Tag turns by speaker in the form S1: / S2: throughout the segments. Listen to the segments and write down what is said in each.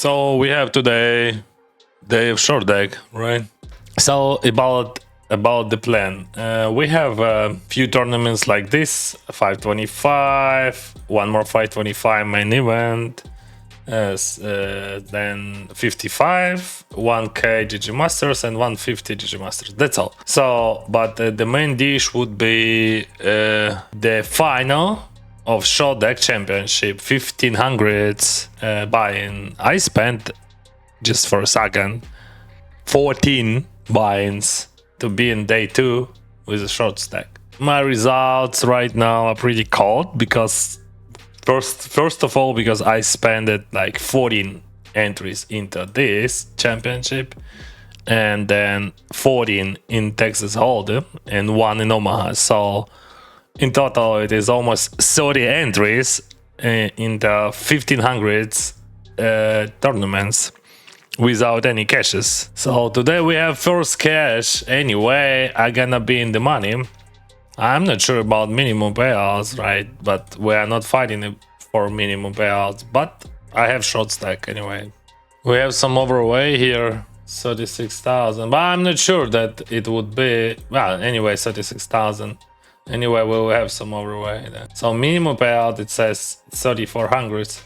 S1: So we have today day of short deck, right? So about the plan, we have a few tournaments like this: 525, one more 525 main event, then 55, 1k GG Masters, and 150 GG Masters. That's all. So, but the main dish would be the final of short deck championship, 1500 buy-in. I spent, just for a second, 14 buy-ins to be in day 2 with a short stack. My results right now are pretty cold because first of all, because I spent like 14 entries into this championship, and then 14 in Texas Hold'em and 1 in Omaha. So in total, it is almost 30 entries in the 1500s tournaments without any cashes. So today we have first cash. Anyway, I'm gonna be in the money. I'm not sure about minimum payouts, right? But we are not fighting for minimum payouts. But I have short stack anyway. We have some overweight here, 36,000. But I'm not sure that it would be, well, anyway, 36,000. Anyway, we will have some overweight. So minimum payout, it says 3,400.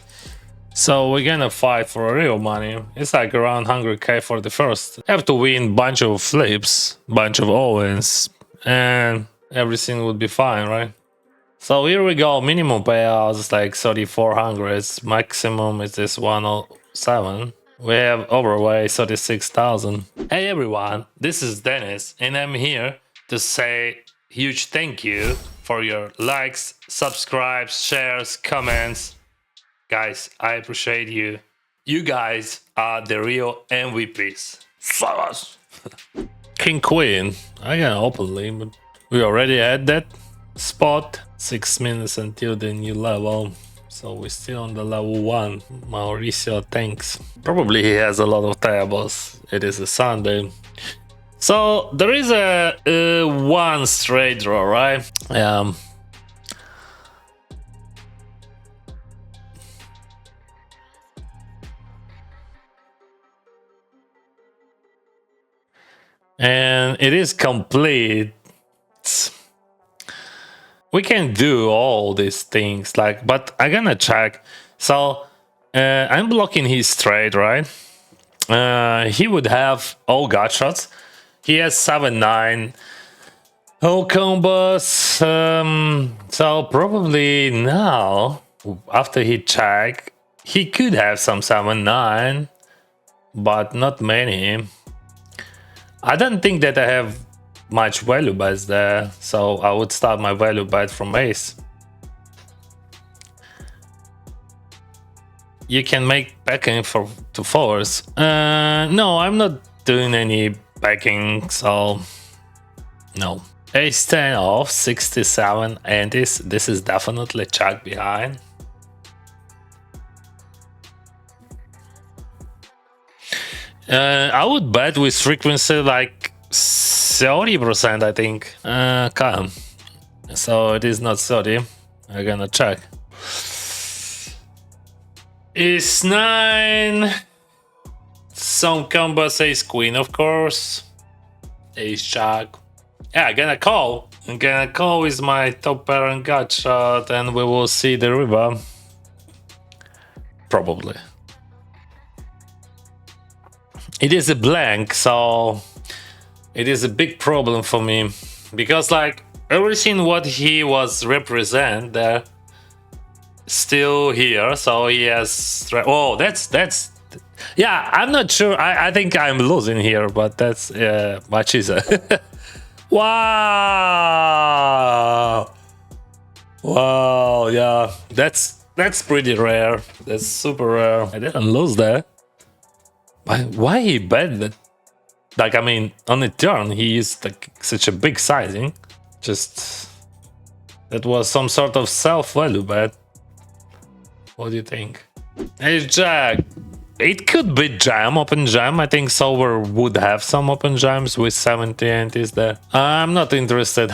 S1: So we're gonna fight for real money. It's like around 100k for the first. Have to win bunch of flips, bunch of all-ins, and everything would be fine, right? So here we go. Minimum payout is like 3,400. Maximum is this 107. We have overweight 36,000. Hey everyone, this is Denys, and I'm here to say huge thank you for your likes, subscribes, shares, comments. Guys, I appreciate you. You guys are the real MVPs. Fuck us. King Queen. I can openly, but we already had that spot. 6 minutes until the new level. So we're still on the level 1. Mauricio, thanks. Probably he has a lot of tables. It is a Sunday. So there is a one straight draw, right? And it is complete. We can do all these things, like, but I'm gonna check. So I'm blocking his trade, right? He would have all gut shots. He has 7-9. All combos. So probably now, after he check, he could have some 7-9, but not many. I don't think that I have much value bets there, so I would start my value bet from ace. You can make backing to fours. No, I'm not doing any backing, so no. Ace 10 off, 67, and this is definitely check behind. I would bet with frequency like 30%, I think. Calm. So it is not 30. I'm gonna check. Ace 9. Some combos, ace queen, of course. Ace jack. Yeah, I'm gonna call. I'm gonna call with my top pair and gut shot, and we will see the river. Probably. It is a blank, so it is a big problem for me, because like everything what he was represent there still here. So he has, oh, that's yeah, I'm not sure. I think I'm losing here, but that's much easier. Wow, yeah, that's pretty rare. That's super rare. I didn't lose there. Why he bet that? Like, I mean, on the turn he used like such a big sizing. Just that was some sort of self-value bet. What do you think? Ace jack. It could be jam, open jam. I think Solver would have some open jams with 70 antis there. I'm not interested.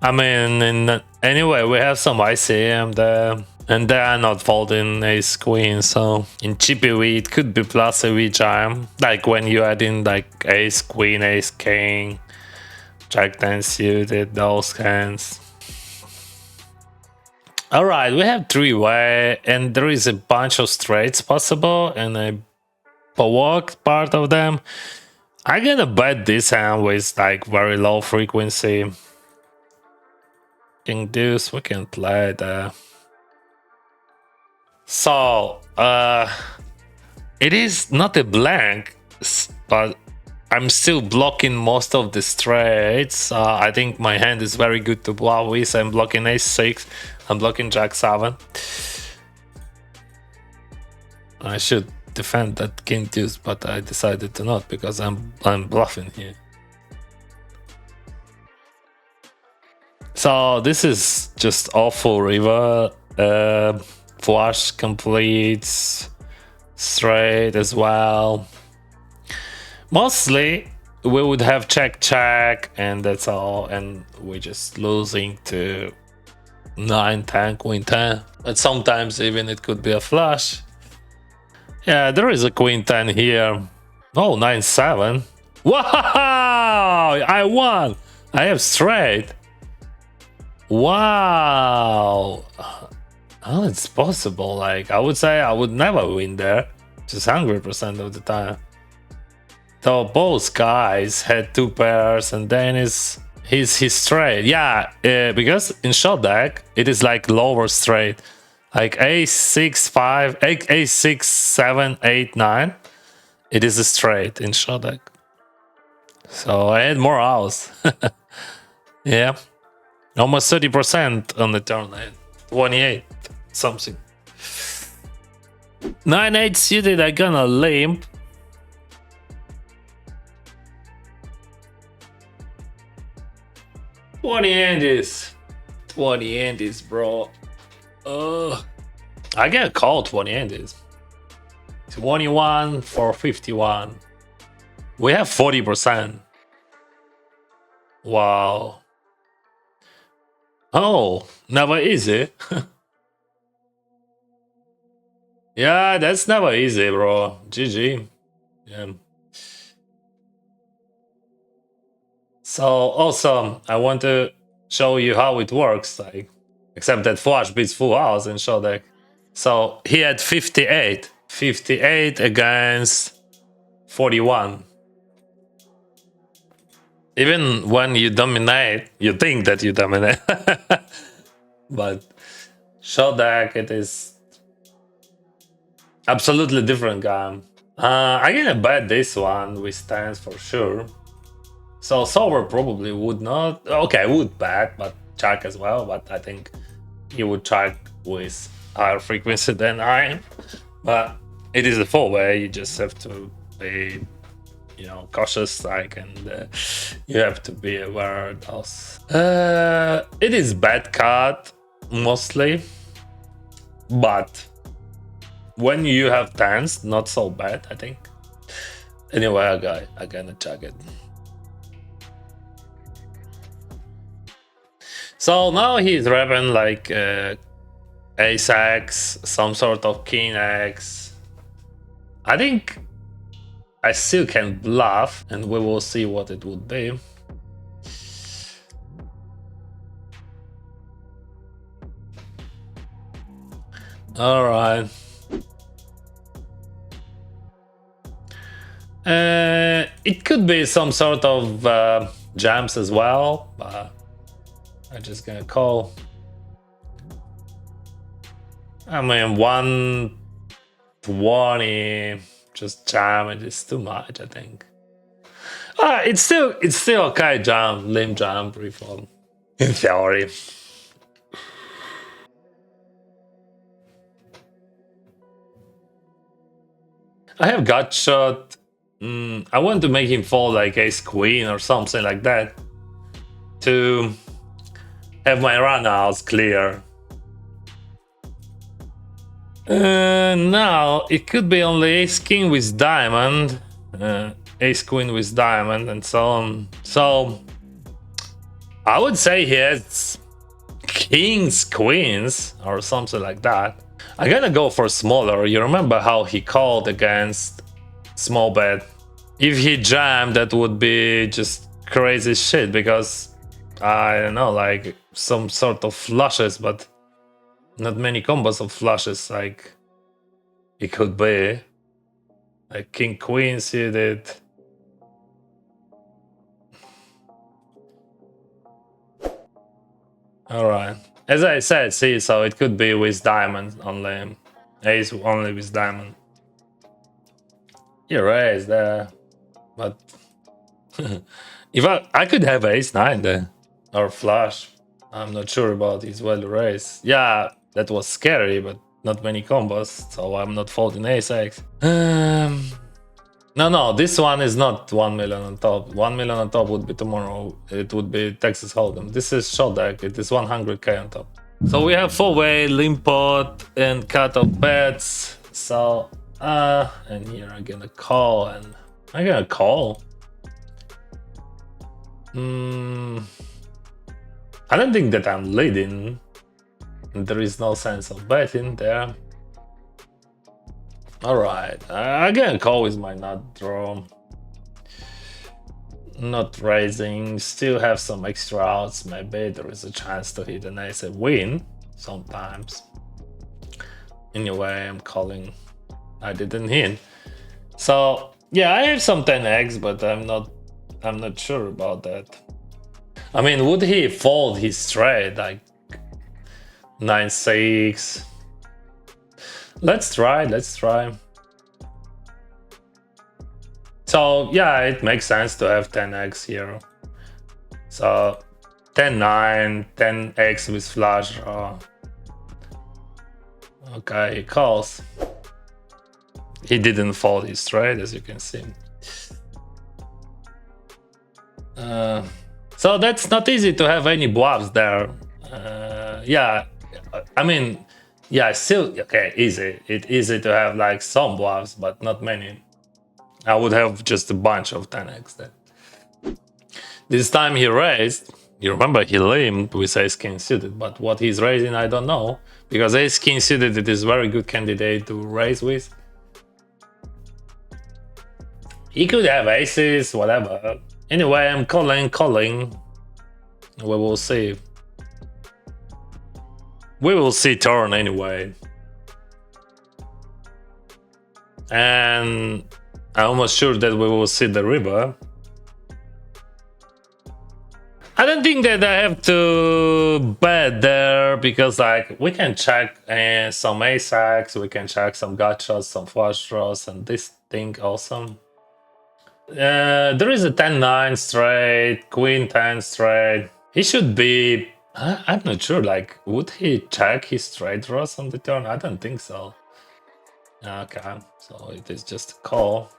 S1: I mean, anyway, we have some ICM there. And they are not folding ace queen, so in GPV it could be plus a jam, like when you add in like ace queen, ace king, jack 10 suited, those hands. Alright, we have three-way, and there is a bunch of straights possible, and I walked part of them. I'm gonna bet this hand with like very low frequency. King deuce, we can play the. So, it is not a blank, but I'm still blocking most of the straights. I think my hand is very good to bluff with. I'm blocking ace 6, I'm blocking jack 7. I should defend that king deuce, but I decided to not because I'm bluffing here. So this is just awful river. Flush completes, straight as well. Mostly we would have check, and that's all, and we're just losing to 9, 10, queen 10. But sometimes even it could be a flush. Yeah, there is a queen 10 here. Oh, 9, 7. Wow! I won! I have straight. Wow! How it's possible? Like, I would say I would never win there, just 100% of the time. So both guys had 2 pairs, and Denys, he's straight. Yeah, because in shot deck it is like lower straight, like ace 6, 5, ace 6, 7, 8, 9. It is a straight in shot deck. So I had more house. Yeah, almost 30% on the turn. I had 28 something. 9-8 suited. I gonna limp. $20 Andes, bro. I get called 20 Andes. 21 for 51. We have 40%. Wow. Oh, never easy. Yeah, that's never easy, bro. GG. Yeah. So also, I want to show you how it works, like, except that flush beats full house in show deck. So he had 58 against 41. Even when you dominate, you think that you dominate. But show deck, it is absolutely different game. I'm gonna bet this one with stands for sure. So solver probably would not. Okay, would bet, but check as well. But I think he would check with higher frequency than I am. But it is a 4-way. You just have to be, you know, cautious, like, and you have to be aware of those. It is bad card mostly, but when you have tens, not so bad, I think. Anyway, I'm gonna check it. So now he's repping like ace X, some sort of king X. I think I still can bluff, and we will see what it would be. All right. It could be some sort of jams as well, but I'm just gonna call. I mean, 120, just jam it is too much, I think. It's still okay jam, limp jam, pre-flop, in theory. I have gut shot. I want to make him fold like ace queen or something like that to have my runouts clear. Now it could be only ace king with diamond, ace queen with diamond, and so on. So I would say he has kings, queens, or something like that. I'm gonna go for smaller. You remember how he called against small bet? If he jammed, that would be just crazy shit, because I don't know, like some sort of flushes, but not many combos of flushes like it could be. Like king queen suited. Alright. As I said, see, so it could be with diamond only. Ace only with diamond. You raised there. But if I could have ace 9 there. Or flush. I'm not sure about his value raise. Yeah, that was scary, but not many combos, so I'm not folding ace x. No, this one is not 1 million on top. 1 million on top would be tomorrow. It would be Texas Hold'em. This is shot deck. It is 100k on top. So we have 4-way, limp pot, and cut of bets. So, and here I'm gonna call, and I'm gonna call. I don't think that I'm leading. There is no sense of betting there. Alright, I can call with my nut draw. Not raising, still have some extra outs. Maybe there is a chance to hit an ace and win sometimes. Anyway, I'm calling. I didn't hit. So yeah, I have some 10x, but I'm not sure about that. I mean, would he fold his straight like 9-6? Let's try. So yeah, it makes sense to have 10x here. So 10-9, 10x with flush draw. Okay, he calls. He didn't fold his straight, as you can see. So that's not easy to have any bluffs there. Yeah, I mean, yeah, still okay, easy. It's easy to have like some bluffs, but not many. I would have just a bunch of 10x there. This time he raised. You remember he limped with ace king suited, but what he's raising I don't know, because ace king suited it is very good candidate to raise with. He could have aces, whatever. Anyway, I'm calling. We will see. We will see turn anyway. And I'm almost sure that we will see the river. I don't think that I have to bet there, because like we can check some ace-x, we can check some gut shots, some flush draws, and this thing awesome. There is a 10-9 straight, queen 10 straight. He should be. I'm not sure. Like, would he check his straight draws on the turn? I don't think so. Okay, so it is just a call.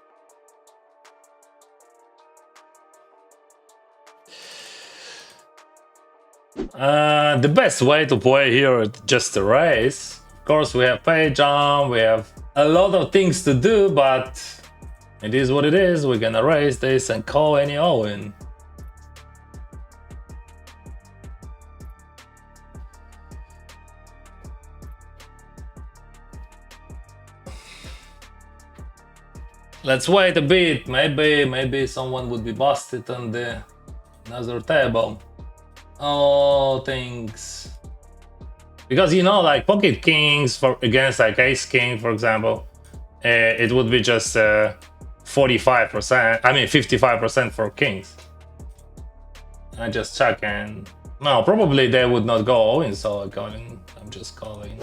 S1: The best way to play here is just a raise. Of course, we have pay jump, we have a lot of things to do, but it is what it is. We're gonna raise this and call any all-in. Let's wait a bit. Maybe someone would be busted on the another table. Oh, things. Because you know, like pocket kings for against like ace king, for example, it would be just 45%. I mean 55% for kings. I just check and no, probably they would not go all in. So I'm just calling.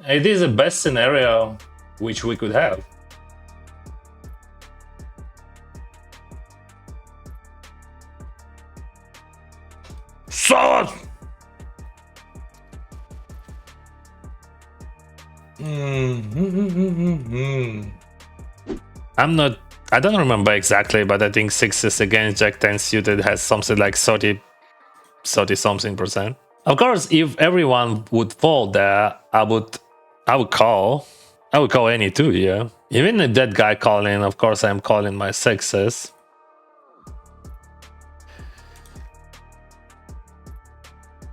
S1: It is the best scenario which we could have. Solid! I don't remember exactly, but I think sixes against Jack 10 suited has something like 30 something percent. Of course, if everyone would fold there, I would call. I would call any two here. Even if that guy calling, of course I'm calling my sixes.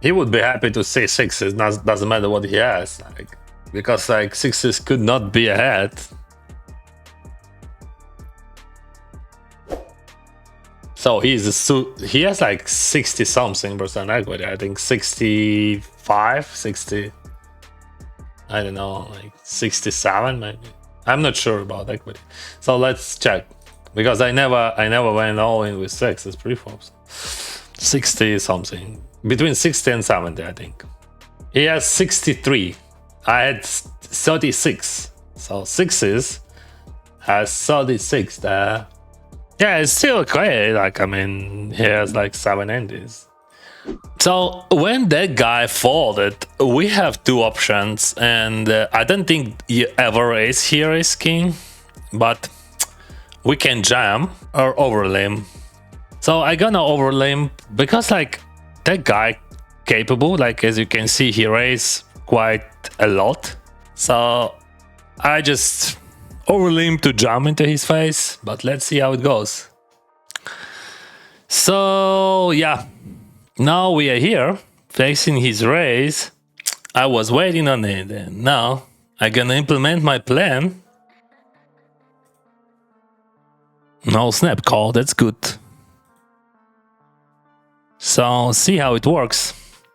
S1: He would be happy to see sixes, doesn't matter what he has, like, because like sixes could not be ahead. So he has like 60 something percent equity. I think 65, 60. I don't know, like 67 maybe. I'm not sure about equity. So let's check, because I never went all in with sixes pre-flops. 60 something, between 60 and 70, I think. He has 63. I had 36. So sixes has 36 there. Yeah, it's still okay. Like, I mean, he has like 7 endings. So when that guy folded, we have two options, and I don't think you ever raise here is king, but we can jam or overlimp. So I gonna overlimp because like that guy capable, like as you can see, he raised quite a lot. So I just overlimp to jam into his face, but let's see how it goes. So yeah, now we are here facing his raise. I was waiting on it, and now I'm gonna implement my plan. No snap call, that's good. So see how it works.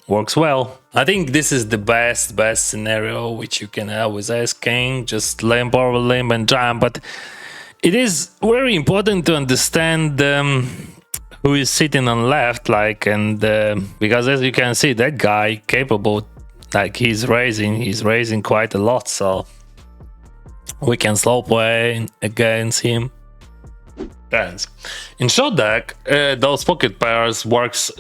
S1: Works well. I think this is the best scenario which you can have with ace king. Just limp, overlimp, and jam. But it is very important to understand who is sitting on left, like, and because as you can see, that guy capable, like he's raising quite a lot, so we can slow play against him. Thanks. In short deck, those pocket pairs works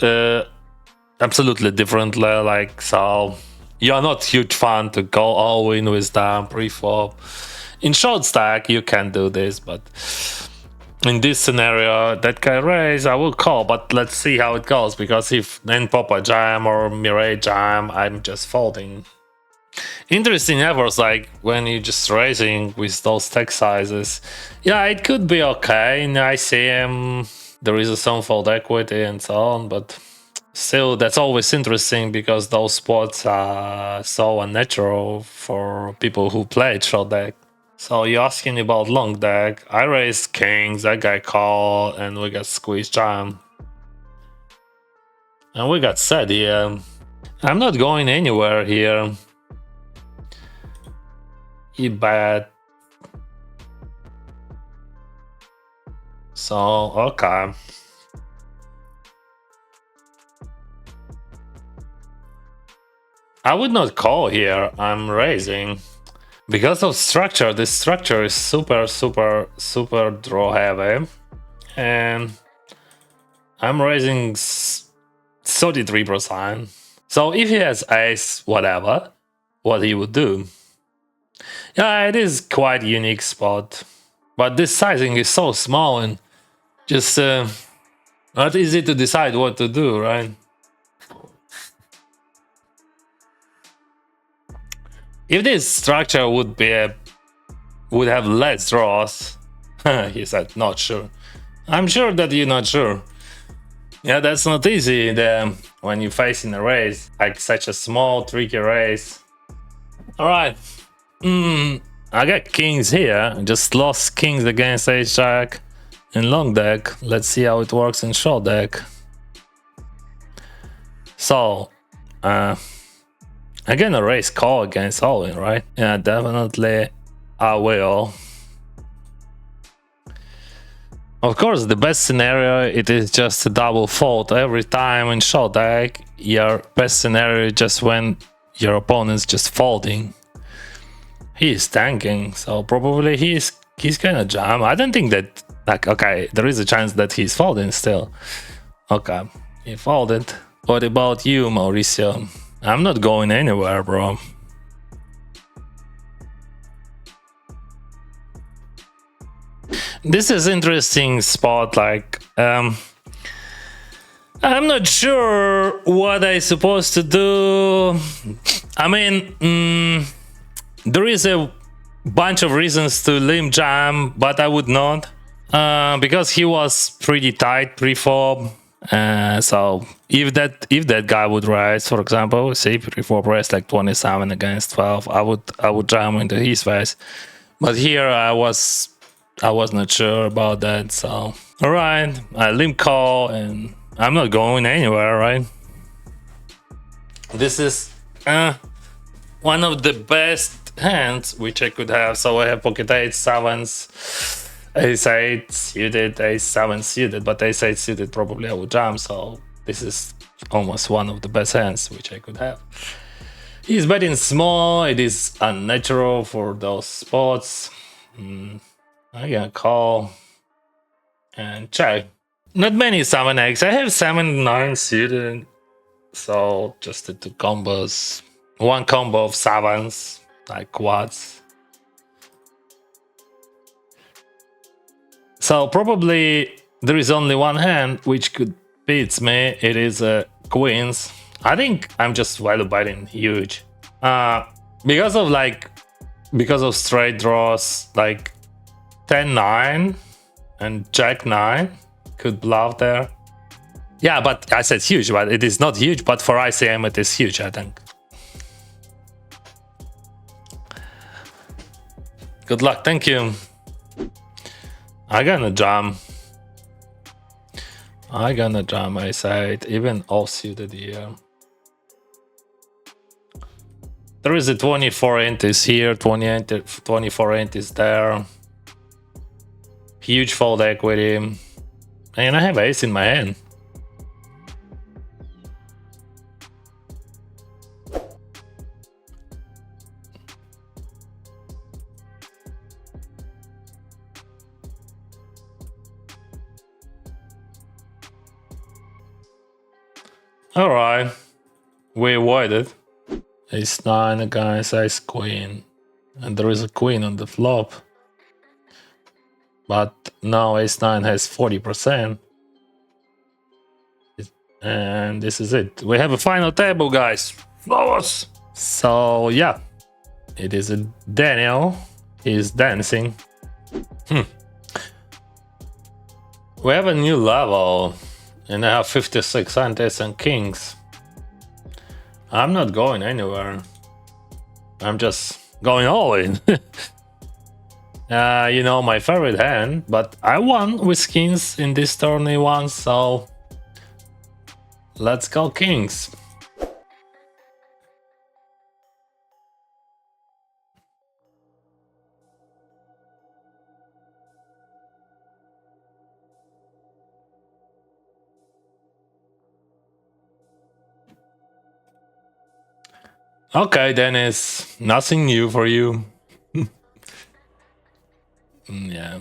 S1: absolutely differently, like, so you're not huge fan to go all in with them pre-flop. In short stack you can do this, but in this scenario, that guy raise, I will call, but let's see how it goes, because if then pop a jam or Mirai jam, I'm just folding. Interesting efforts, like when you're just raising with those stack sizes. Yeah, it could be okay. In ICM, there is some fold equity and so on, but still, that's always interesting because those spots are so unnatural for people who play short deck. So you're asking about long deck. I raised kings, that guy call, and we got squeeze jam. And we got set here. I'm not going anywhere here. He bet. So, okay. I would not call here, I'm raising. Because of structure, this structure is super draw heavy. And I'm raising 33%. So if he has ace, whatever, what he would do. Yeah, it is quite unique spot. But this sizing is so small and just not easy to decide what to do, right? If this structure would have less draws, he said, not sure. I'm sure that you're not sure. Yeah, that's not easy when you're facing a raise, like such a small, tricky raise. Alright. I got kings here. Just lost kings against ace jack in long deck. Let's see how it works in short deck. So, I'm gonna raise call against all-in, right? Yeah, definitely I will. Of course, the best scenario, it is just a double fold every time in short deck. Your best scenario is just when your opponent's just folding. He is tanking, so probably he's gonna jam. I don't think that, like, okay, there is a chance that he's folding still. Okay, he folded. What about you, Mauricio? I'm not going anywhere, bro. This is interesting spot, like, I'm not sure what I'm supposed to do. I mean, there is a bunch of reasons to limp jam, but I would not, because he was pretty tight pre-flop. So if that guy would raise, for example, say before raise like 27 against 12, I would jam into his face. But here I was not sure about that. So all right, I limp call and I'm not going anywhere, right? This is one of the best hands which I could have. So I have pocket 8, 7s, ace 8 suited, ace 7 suited, but ace 8 suited probably I would jam. So this is almost one of the best hands which I could have. He's betting small. It is unnatural for those spots. I can call and check. Not many 7x. I have 7, 9 suited. So just the 2 combos. One combo of 7s, like quads. So probably there is only one hand which could beat me. It is queens. I think I'm just value betting huge. Because of straight draws like 10-9 and Jack-9 could bluff there. Yeah, but I said huge, but it is not huge, but for ICM it is huge, I think. Good luck, thank you. I gonna jam ace 8, even off-suited here. There is a 24 int is here, 24 int is there. Huge fold equity. And I have ace in my hand. Alright, we avoided. Ace 9 against ace queen. And there is a queen on the flop. But now ace 9 has 40%. And this is it. We have a final table, guys. Flowers! So yeah, it is a Daniel. He's dancing. We have a new level. And I have 56 antes and kings. I'm not going anywhere. I'm just going all in. You know, my favorite hand, but I won with kings in this tourney once, so let's go kings. Okay, Denys, nothing new for you. Yeah.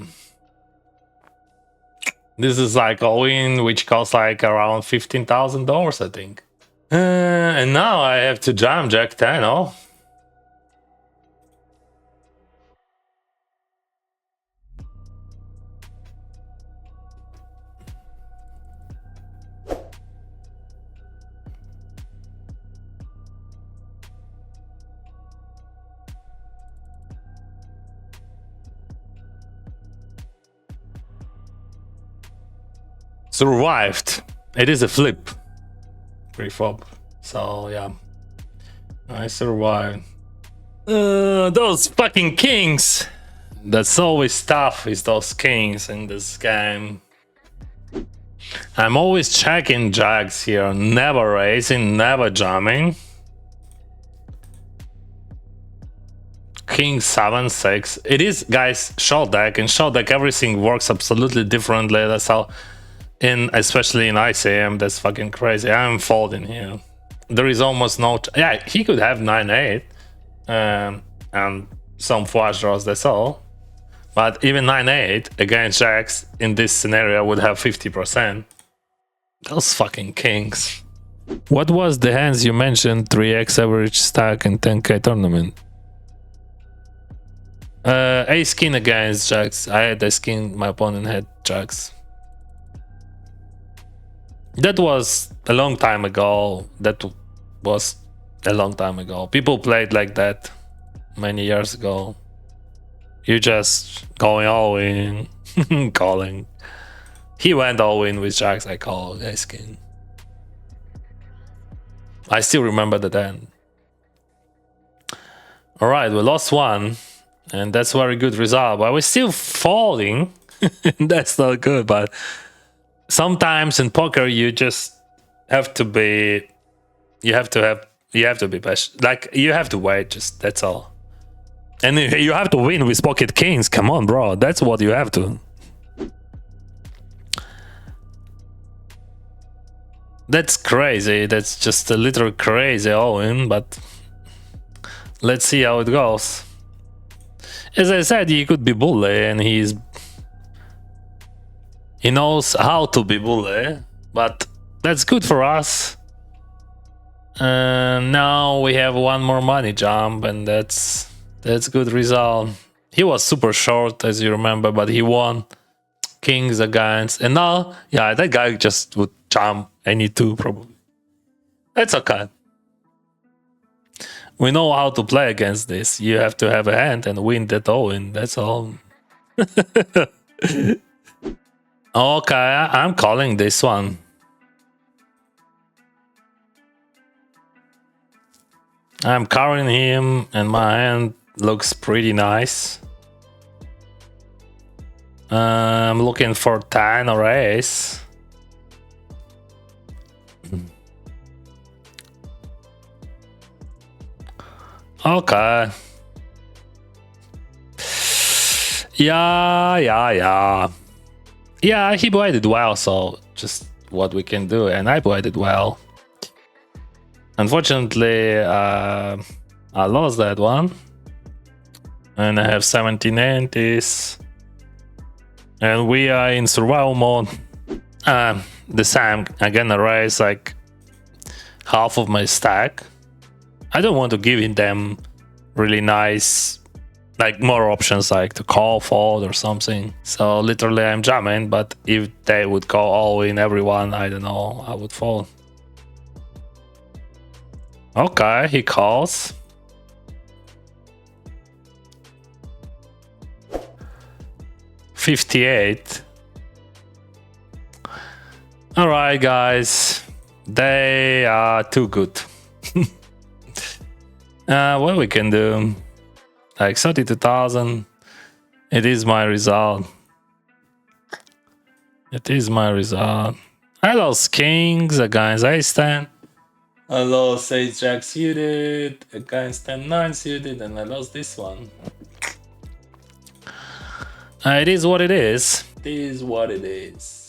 S1: This is like a win which costs like around $15,000, I think. And now I have to jam Jack 10, oh? Survived. It is a flip. Pre-flop. So yeah, I survived. Those fucking kings. That's always tough, is those kings in this game. I'm always checking jacks here, never raising, never jamming. King 7, 6. It is, guys, short deck. In short deck, everything works absolutely differently. That's how. Especially in ICM, that's fucking crazy. I'm folding here. There is almost no. Yeah, he could have 9-8 and some flush draws. That's all. But even 9-8 against jacks in this scenario would have 50%. Those fucking kings. What was the hands you mentioned? 3x average stack in 10k tournament. Ace king against jacks. I had ace king. My opponent had jacks. That was a long time ago. People played like that many years ago. You just going all in, calling. He went all in with jacks. I call ace king. I still remember the end. All right, we lost one, and that's a very good result, but we're still falling. That's not good, but sometimes in poker you just have to be, you have to be patient. Like, you have to wait, just that's all. And you have to win with pocket kings. Come on, bro, that's what you have to. That's crazy. That's just a little crazy all-in, but let's see how it goes. As I said, he could be bully, and he knows how to be bully, but that's good for us. Now we have one more money jump, and that's good result. He was super short, as you remember, but he won kings against, and now, yeah, that guy just would jump any two probably. That's okay. We know how to play against this. You have to have a hand and win that all-in. That's all. Okay, I'm calling this one. I'm carrying him, and my hand looks pretty nice. I'm looking for 10 or ace. Okay. Yeah, he played well, so just what we can do, and I played it well. Unfortunately, I lost that one, and I have 17 antis, and we are in survival mode. The same, I'm gonna raise like half of my stack. I don't want to give them really nice, like more options, like to call, fold or something. So literally I'm jamming, but if they would go all in everyone, I don't know, I would fold. Okay, he calls. $58. All right, guys, they are too good. What we can do, like 32,000. It is my result. It is my result. I lost kings against ace-10. I lost ace-jack suited against 10-9 suited, and I lost this one. It is what it is. It is what it is.